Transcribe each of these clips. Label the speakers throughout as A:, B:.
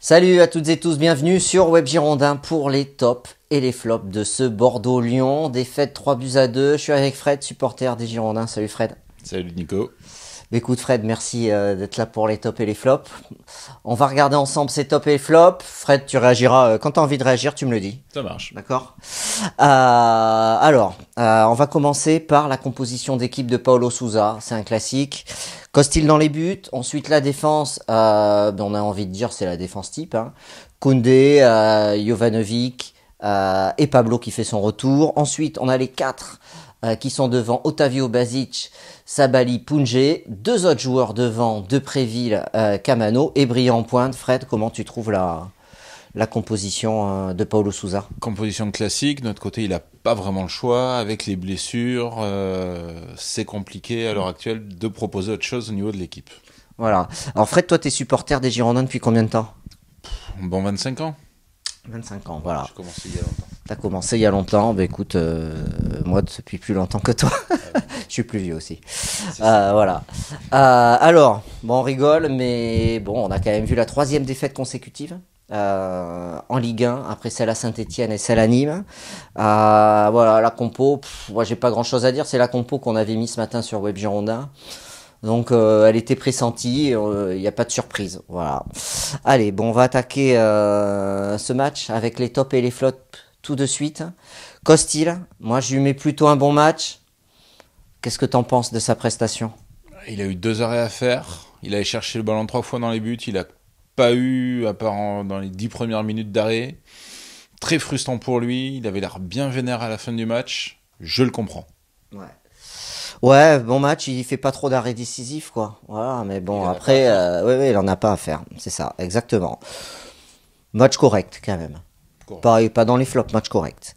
A: Salut à toutes et tous, bienvenue sur Web Girondin pour les tops et les flops de ce Bordeaux-Lyon. Défaite 3-2. Je suis avec Fred, supporter des Girondins. Salut Fred.
B: Salut Nico.
A: Écoute Fred, merci d'être là pour les tops et les flops. On va regarder ensemble ces tops et les flops. Fred, tu réagiras quand tu as envie de réagir, tu me le dis.
B: Ça marche.
A: D'accord. On va commencer par la composition d'équipe de Paulo Sousa. C'est un classique. Costil dans les buts. Ensuite, la défense. On a envie de dire c'est la défense type. Koundé, Jovanovic et Pablo qui fait son retour. Ensuite, on a les quatre qui sont devant Otavio Basic, Sabali, Pounjé, deux autres joueurs devant Depréville, Camano et Briand en pointe. Fred, comment tu trouves la composition de Paulo Sousa?
B: Composition classique, de notre côté il n'a pas vraiment le choix, avec les blessures, c'est compliqué à l'heure actuelle de proposer autre chose au niveau de l'équipe.
A: Voilà. Alors Fred, toi t'es supporter des Girondins depuis combien de temps?
B: Bon 25 ans.
A: 25 ans, voilà.
B: J'ai commencé il y a longtemps.
A: T'as commencé il y a longtemps, bah écoute, moi depuis plus longtemps que toi. Je suis plus vieux aussi. Voilà. Alors, bon on rigole, mais bon on a quand même vu la 3e défaite consécutive en Ligue 1, après celle à Saint-Etienne et celle à Nîmes. Voilà, la compo, moi j'ai pas grand chose à dire, c'est la compo qu'on avait mis ce matin sur Web Girondin. Donc elle était pressentie, il n'y a pas de surprise. Voilà. Allez, bon on va attaquer ce match avec les tops et les flops tout de suite. Costil, moi je lui mets plutôt un bon match. Qu'est-ce que t'en penses de sa prestation?
B: Il a eu 2 arrêts à faire, il a cherché le ballon 3 fois dans les buts, il a pas eu, à part dans les 10 premières minutes d'arrêt. Très frustrant pour lui, il avait l'air bien vénère à la fin du match, je le comprends.
A: Ouais, bon match, il fait pas trop d'arrêts décisifs, quoi. Voilà, mais bon, après, il en a pas à faire. C'est ça, exactement. Match correct, quand même. Pas dans les flops, match correct.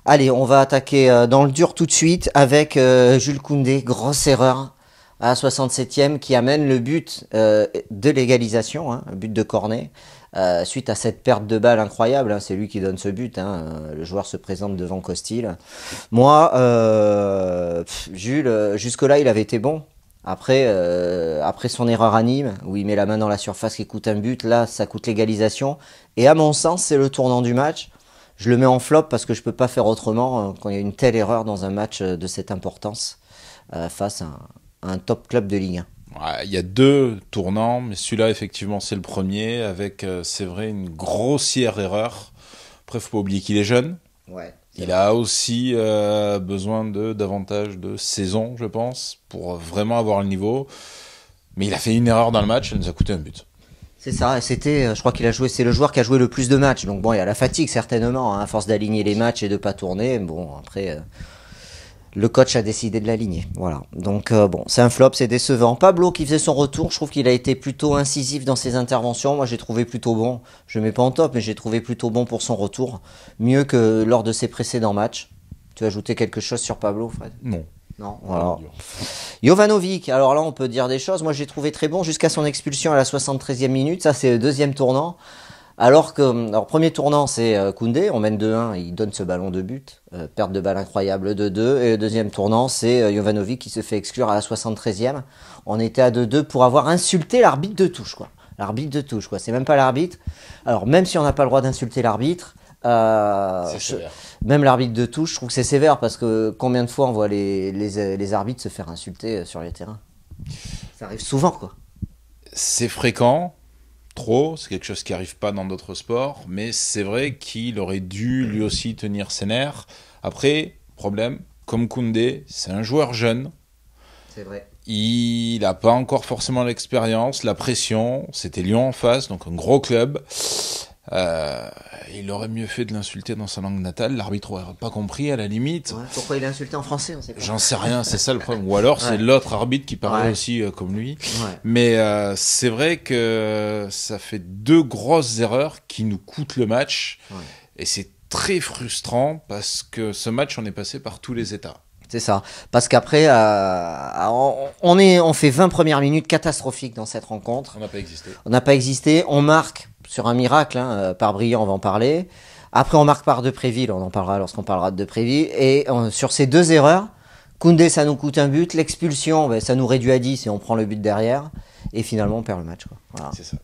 A: Allez, on va attaquer dans le dur tout de suite avec Jules Koundé, grosse erreur à la 67e qui amène le but de l'égalisation, un but de corner. Suite à cette perte de balle incroyable, c'est lui qui donne ce but, le joueur se présente devant Costil. Moi, Jules, jusque-là il avait été bon. Après son erreur à Nîmes, où il met la main dans la surface qui coûte un but, là ça coûte l'égalisation. Et à mon sens c'est le tournant du match. Je le mets en flop parce que je peux pas faire autrement quand il y a une telle erreur dans un match de cette importance face à un top club de Ligue 1.
B: Il y a 2 tournants, mais celui-là, effectivement, c'est le premier, avec, c'est vrai, une grossière erreur. Après, faut pas oublier qu'il est jeune.
A: Ouais.
B: Il a aussi besoin de davantage de saison, je pense, pour vraiment avoir le niveau. Mais il a fait une erreur dans le match, elle nous a coûté un but.
A: C'est ça, c'était, je crois qu'il a joué, c'est le joueur qui a joué le plus de matchs. Donc bon, il y a la fatigue certainement, à force d'aligner les matchs et de pas tourner. Bon, après... le coach a décidé de l'aligner, voilà. Donc bon, c'est un flop, c'est décevant. Pablo qui faisait son retour, je trouve qu'il a été plutôt incisif dans ses interventions. Moi, j'ai trouvé plutôt bon. Je mets pas en top, mais j'ai trouvé plutôt bon pour son retour, mieux que lors de ses précédents matchs. Tu as ajouté quelque chose sur Pablo, Fred?
B: Non.
A: Non, voilà. Jovanovic, alors là, on peut dire des choses. Moi, j'ai trouvé très bon jusqu'à son expulsion à la 73e minute. Ça, c'est le deuxième tournant. Alors, premier tournant, c'est Koundé, on mène 2-1, il donne ce ballon de but, perte de balle incroyable 2-2, et le deuxième tournant, c'est Jovanovic qui se fait exclure à la 73e. On était à 2-2 pour avoir insulté l'arbitre de touche, quoi. L'arbitre de touche, quoi. C'est même pas l'arbitre. Alors, même si on n'a pas le droit d'insulter l'arbitre, même l'arbitre de touche, je trouve que c'est sévère, parce que combien de fois on voit les arbitres se faire insulter sur les terrains? Ça arrive souvent, quoi.
B: C'est fréquent. Trop, c'est quelque chose qui n'arrive pas dans d'autres sports, mais c'est vrai qu'il aurait dû lui aussi tenir ses nerfs. Après, problème, comme Koundé, c'est un joueur jeune.
A: C'est vrai.
B: Il n'a pas encore forcément l'expérience, la pression, c'était Lyon en face, donc un gros club. Il aurait mieux fait de l'insulter dans sa langue natale, l'arbitre n'aurait pas compris à la limite.
A: Ouais, pourquoi il a insulté en français, on sait pas.
B: J'en sais rien, c'est ça le problème. Ou alors c'est l'autre arbitre qui parlait aussi comme lui. Ouais. Mais c'est vrai que ça fait 2 grosses erreurs qui nous coûtent le match. Ouais. Et c'est très frustrant parce que ce match, on est passé par tous les états.
A: C'est ça, parce qu'après, on fait 20 premières minutes catastrophiques dans cette rencontre. On n'a pas existé, on marque sur un miracle, par Briand, on va en parler. Après, on marque par Depréville, on en parlera lorsqu'on parlera de Depréville. Et sur ces 2 erreurs, Koundé, ça nous coûte un but, l'expulsion, ça nous réduit à 10 et on prend le but derrière. Et finalement, on perd le match, quoi. Voilà.
B: C'est ça.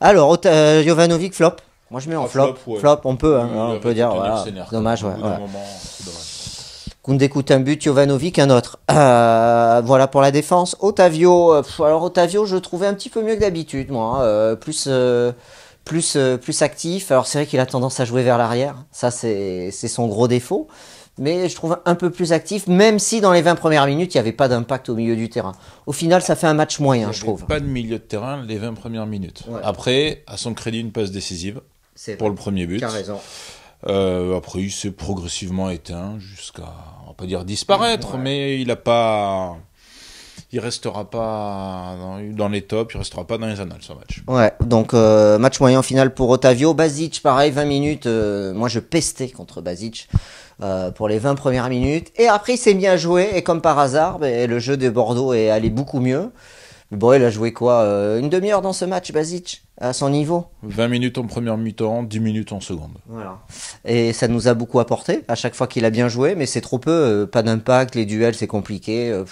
A: Alors, Jovanovic, flop. Moi, je mets en flop.
B: Ouais.
A: Flop, on peut, on peut dire. Voilà. Dommage, ouais. Koundé coûte un but, Jovanovic un autre. Voilà pour la défense. Otavio, alors Otavio, je le trouvais un petit peu mieux que d'habitude, moi. Plus actif. Alors c'est vrai qu'il a tendance à jouer vers l'arrière. Ça, c'est son gros défaut. Mais je trouve un peu plus actif, même si dans les 20 premières minutes, il n'y avait pas d'impact au milieu du terrain. Au final, ça fait un match moyen, je trouve.
B: Pas de milieu de terrain les 20 premières minutes. Ouais. Après, à son crédit, une passe décisive pour le premier but.
A: Tu as raison.
B: Après, il s'est progressivement éteint jusqu'à, on va pas dire disparaître, mais il restera pas dans les tops, il restera pas dans les annales ce match.
A: Ouais, donc match moyen final pour Otavio. Basic, pareil, 20 minutes. Moi, je pestais contre Basic pour les 20 premières minutes. Et après, il s'est mis à jouer, et comme par hasard, le jeu de Bordeaux est allé beaucoup mieux. Bon, il a joué quoi, une demi-heure dans ce match, Basic, à son niveau.
B: 20 minutes en première mi-temps, 10 minutes en seconde.
A: Voilà. Et ça nous a beaucoup apporté à chaque fois qu'il a bien joué, mais c'est trop peu, pas d'impact, les duels c'est compliqué.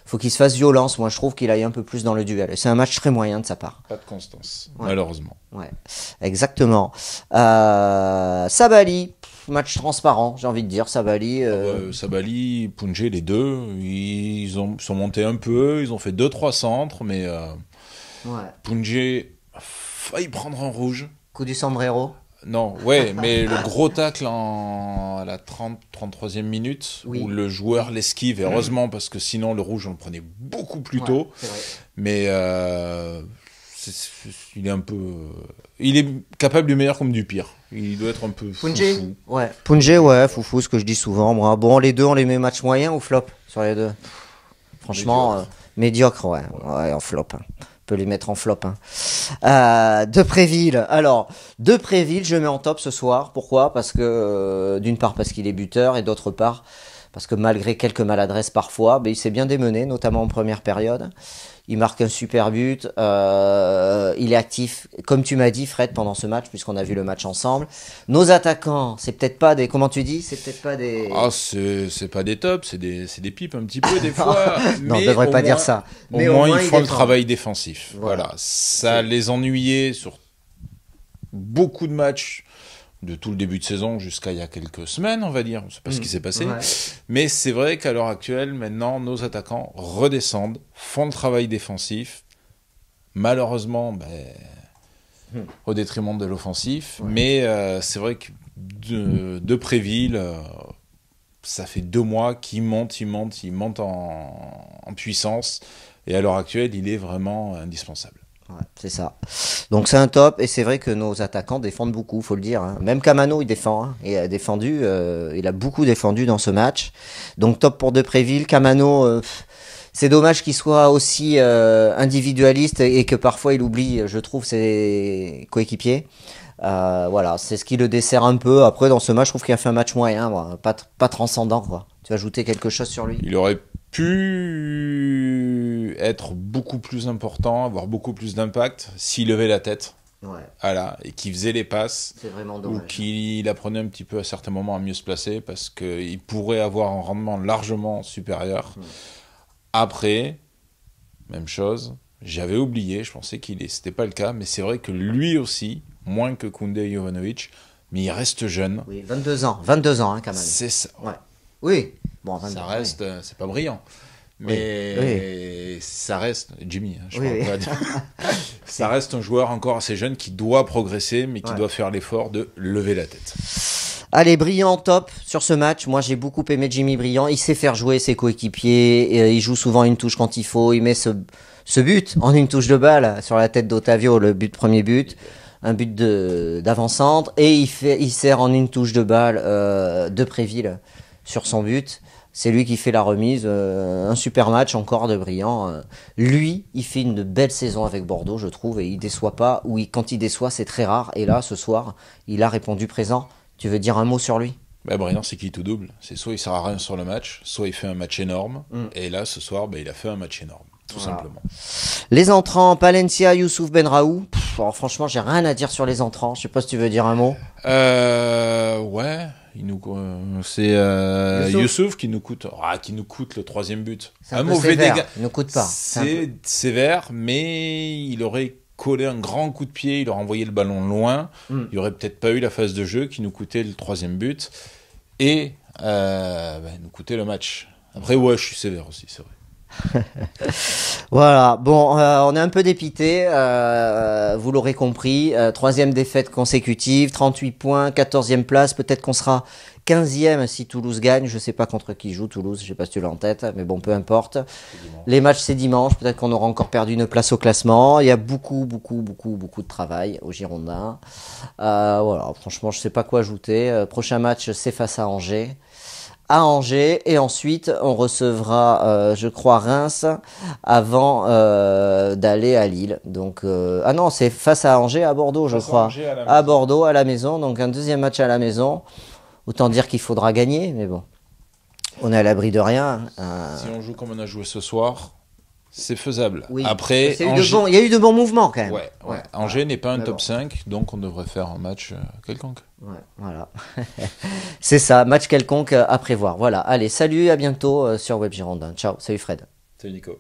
A: Faut qu'il se fasse violence, moi je trouve qu'il aille un peu plus dans le duel. C'est un match très moyen de sa part.
B: Pas de constance, malheureusement.
A: Ouais, exactement. Sabali, match transparent, j'ai envie de dire, Sabali.
B: Sabali, Pounjé, les deux, ils sont montés un peu, ils ont fait 2-3 centres, mais Pounjé a failli prendre un rouge.
A: Coup du sombrero.
B: Non, ouais, mais le gros tacle à la 33e minute, où le joueur l'esquive, heureusement, parce que sinon le rouge on le prenait beaucoup plus tôt. Mais il est capable du meilleur comme du pire. Il doit être un peu foufou.
A: Pounjé, foufou, ce que je dis souvent, moi. Bon, les deux, on les met match moyen ou flop sur les deux? Franchement, médiocre, ouais, en flop. Peut les mettre en flop. Depréville. Alors, Depréville, je mets en top ce soir. Pourquoi? Parce que, d'une part, parce qu'il est buteur, et d'autre part, parce que malgré quelques maladresses parfois, il s'est bien démené, notamment en première période. Il marque un super but. Il est actif, comme tu m'as dit, Fred, pendant ce match, puisqu'on a vu le match ensemble. Nos attaquants, c'est peut-être pas des... Comment tu dis? C'est peut-être pas des...
B: Ah, c'est pas des tops, c'est des pipes un petit peu des fois.
A: Non, on devrait pas dire ça.
B: Mais au moins, ils font le travail défensif. Voilà. Ça les ennuyait sur beaucoup de matchs de tout le début de saison jusqu'à il y a quelques semaines, on va dire. On ne sait pas ce qui s'est passé. Mais c'est vrai qu'à l'heure actuelle, maintenant, nos attaquants redescendent, font le travail défensif. Malheureusement, au détriment de l'offensif. Mais c'est vrai que Depréville, ça fait 2 mois qu'il monte en puissance. Et à l'heure actuelle, il est vraiment indispensable.
A: Ouais, c'est ça. Donc c'est un top, et c'est vrai que nos attaquants défendent beaucoup, faut le dire. Hein. Même Camano, il défend. Hein. Il a défendu, il a beaucoup défendu dans ce match. Donc top pour Depréville. Camano, c'est dommage qu'il soit aussi individualiste et que parfois il oublie, je trouve, ses coéquipiers. Voilà, c'est ce qui le dessert un peu. Après, dans ce match, je trouve qu'il a fait un match moyen, pas transcendant, quoi. Tu as ajouté quelque chose sur lui?
B: Il aurait pu être beaucoup plus important, avoir beaucoup plus d'impact s'il levait la tête. Voilà, et qu'il faisait les passes.
A: C'est vraiment dommage.
B: Ou qu'il apprenait un petit peu à certains moments à mieux se placer, parce qu'il pourrait avoir un rendement largement supérieur. Après, même chose, j'avais oublié, je pensais c'était pas le cas, mais c'est vrai que lui aussi, moins que Koundé et Jovanovic, mais il reste jeune.
A: Oui, 22 ans, hein, quand même.
B: C'est ça.
A: Ouais. Oui.
B: Bon, ça reste, c'est pas brillant. Mais ça reste, Jimmy, je parle pas dire. Ça reste un joueur encore assez jeune qui doit progresser, mais qui doit faire l'effort de lever la tête.
A: Allez, Brillant top sur ce match. Moi, j'ai beaucoup aimé Jimmy Brillant. Il sait faire jouer ses coéquipiers. Et il joue souvent une touche quand il faut. Il met ce but en une touche de balle sur la tête d'Otavio, le premier but. Un but d'avant-centre. Et il sert en une touche de balle Depréville sur son but. C'est lui qui fait la remise. Un super match encore de Brillant. Lui, il fait une belle saison avec Bordeaux, je trouve. Et il déçoit pas. Quand il déçoit, c'est très rare. Et là, ce soir, il a répondu présent. Tu veux dire un mot sur lui?
B: Brillant, c'est qui tout double. C'est soit il sert à rien sur le match, soit il fait un match énorme. Et là, ce soir, il a fait un match énorme, tout simplement.
A: Les entrants, Palencia, Youssouf Benraou. Alors franchement, j'ai rien à dire sur les entrants. Je sais pas si tu veux dire un mot.
B: Ouais. C'est Youssouf qui nous coûte le 3e but.
A: C'est un mauvais dégât. Il ne coûte pas.
B: C'est sévère, mais il aurait collé un grand coup de pied, il leur envoyé le ballon loin, il n'y aurait peut-être pas eu la phase de jeu qui nous coûtait le 3e but et nous coûtait le match. Après, ouais, je suis sévère aussi, c'est vrai.
A: Voilà, bon, on est un peu dépité, vous l'aurez compris, 3e défaite consécutive, 38 points, 14e place, peut-être qu'on sera 15e si Toulouse gagne, je sais pas contre qui joue Toulouse, je sais pas si tu l'as en tête, mais bon, peu importe. Les matchs c'est dimanche, peut-être qu'on aura encore perdu une place au classement, il y a beaucoup de travail aux Girondins. Voilà, franchement, je sais pas quoi ajouter, prochain match c'est face à Angers. Et ensuite on recevra je crois Reims avant d'aller à Lille, donc ah non, c'est face à Angers à Bordeaux, je crois, à Bordeaux à la maison, donc un 2e match à la maison, autant dire qu'il faudra gagner, mais bon, on est à l'abri de rien.
B: Si on joue comme on a joué ce soir, c'est faisable.
A: Oui.
B: Après,
A: il y a eu de bons mouvements quand même.
B: Ouais. Angers n'est pas un top 5, donc on devrait faire un match quelconque.
A: Ouais, voilà. C'est ça, match quelconque à prévoir. Voilà, allez, salut, à bientôt sur Web Girondin. Ciao, salut Fred.
B: Salut Nico.